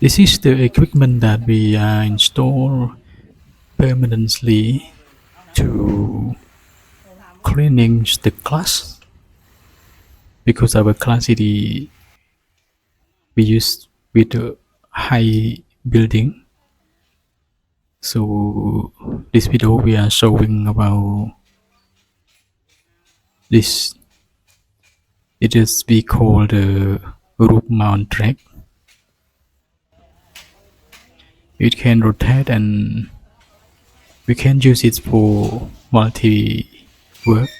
This is the equipment that we install permanently to cleaning the class, because our class city we use with a high building. So this video we are showing about this. It is we call the roof mount rack. It can rotate and we can use it for multi work.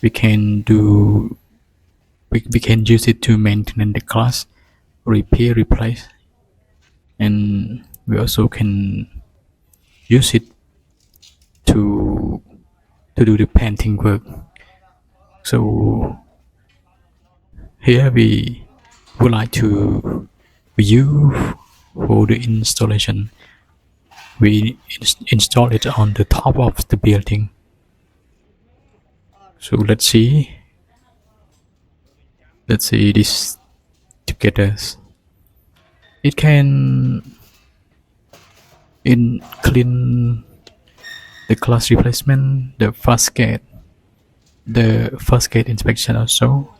We can do we can use it to maintain the class, repair, replace, and we also can use it to do the painting work. So here we would like to view for the installation. We install it on the top of the building. So let's see this together. It can clean the class replacement, the first gate inspection also,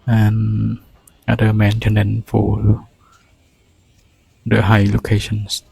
and other maintenance for the high locations.